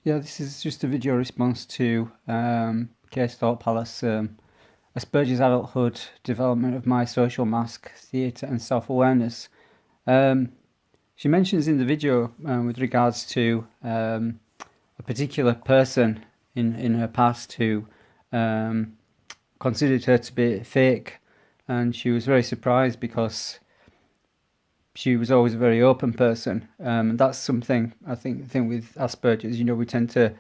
Yeah, this is just a video response to Case Thought Palace, Asperger's Adulthood, Development of My Social Mask, Theatre and Self-Awareness. She mentions in the video with regards to a particular person in her past who considered her to be fake, and she was very surprised because she was always a very open person. And that's something I think with Asperger's, we tend to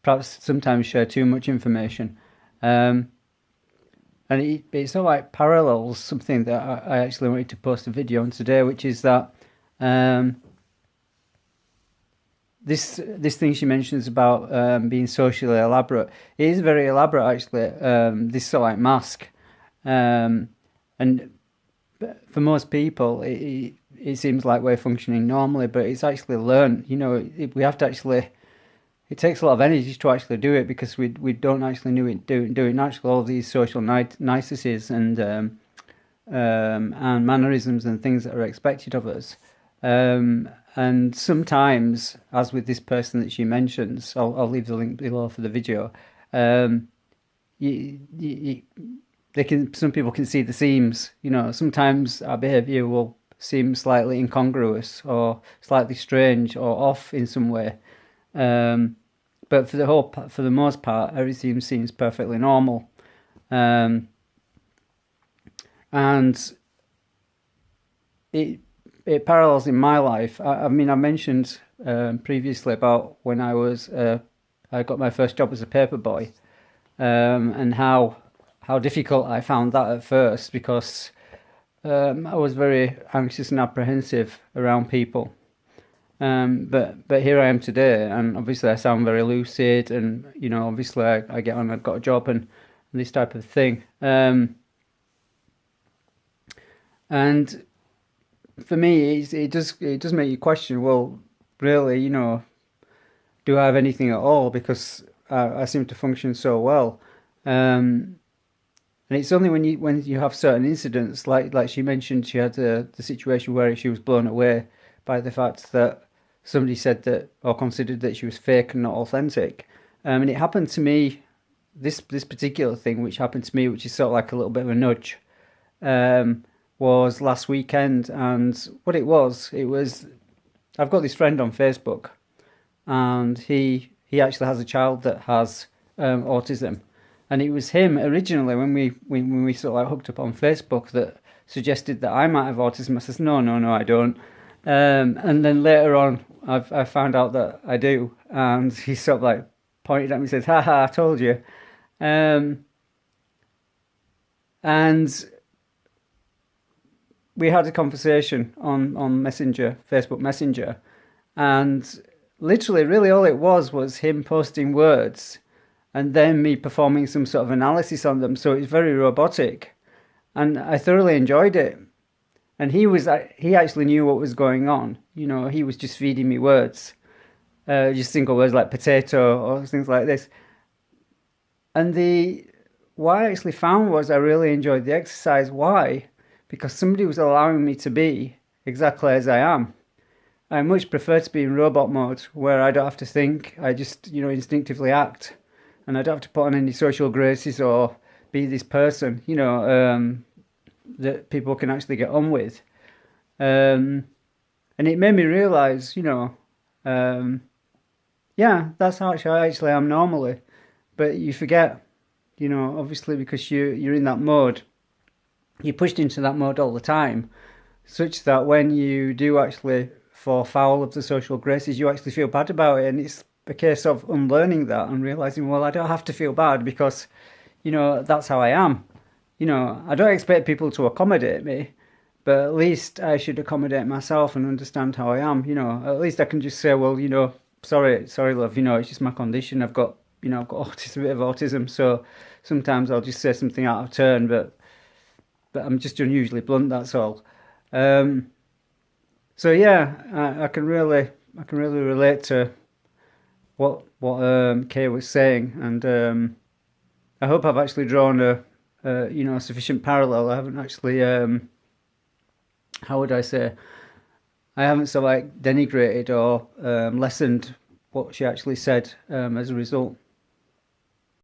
perhaps sometimes share too much information. Um, and it sort of like parallels something that I actually wanted to post a video on today, which is that um, this thing she mentions about being socially elaborate. It is very elaborate, actually. This sort of like mask, and for most people, it seems like we're functioning normally, but it's actually learned. We have to actually. It takes a lot of energy to actually do it because we don't actually do it naturally. All these social niceties and mannerisms and things that are expected of us. And sometimes, as with this person that she mentions, I'll leave the link below for the video. You, you, some people can see the seams. Sometimes our behaviour will seem slightly incongruous or slightly strange or off in some way. But for the most part, everything seems perfectly normal. And it parallels in my life. I mean, I mentioned previously about when I got my first job as a paper boy, and how difficult I found that at first because I was very anxious and apprehensive around people. But here I am today, and obviously I sound very lucid, and obviously I get on, I've got a job and this type of thing. And for me, it does make you question. Well, really, do I have anything at all? Because I seem to function so well. And it's only when you have certain incidents, like she mentioned, she had the situation where she was blown away by the fact that somebody said that or considered that she was fake and not authentic. And it happened to me. This particular thing, which happened to me, which is sort of like a little bit of a nudge, was last weekend. And what it was I've got this friend on Facebook, and he actually has a child that has autism, and it was him originally when we sort of like hooked up on Facebook that suggested that I might have autism. I says no, I don't. And then later on, I found out that I do, and he sort of like pointed at me and says, "Ha ha, I told you." And we had a conversation on Messenger, Facebook Messenger, and literally, really, all it was him posting words, and then me performing some sort of analysis on them. So it's very robotic, and I thoroughly enjoyed it. And he actually knew what was going on. He was just feeding me words, just single words like potato or things like this. And what I actually found was I really enjoyed the exercise. Why? Because somebody was allowing me to be exactly as I am. I much prefer to be in robot mode where I don't have to think. I just, instinctively act. And I don't have to put on any social graces or be this person, that people can actually get on with. And it made me realise, yeah, that's how I actually am normally. But you forget, obviously because you're in that mode, you're pushed into that mode all the time, such that when you do actually fall foul of the social graces, you actually feel bad about it. And it's a case of unlearning that and realising, well, I don't have to feel bad because, that's how I am. I don't expect people to accommodate me, but at least I should accommodate myself and understand how I am. At least I can just say, well, sorry, love, it's just my condition. I've got autism, a bit of autism, so sometimes I'll just say something out of turn, but I'm just unusually blunt. That's all. So yeah, I can really relate to what Kay was saying, and I hope I've actually drawn a sufficient parallel. I haven't actually how would I say? I haven't so like denigrated or lessened what she actually said as a result.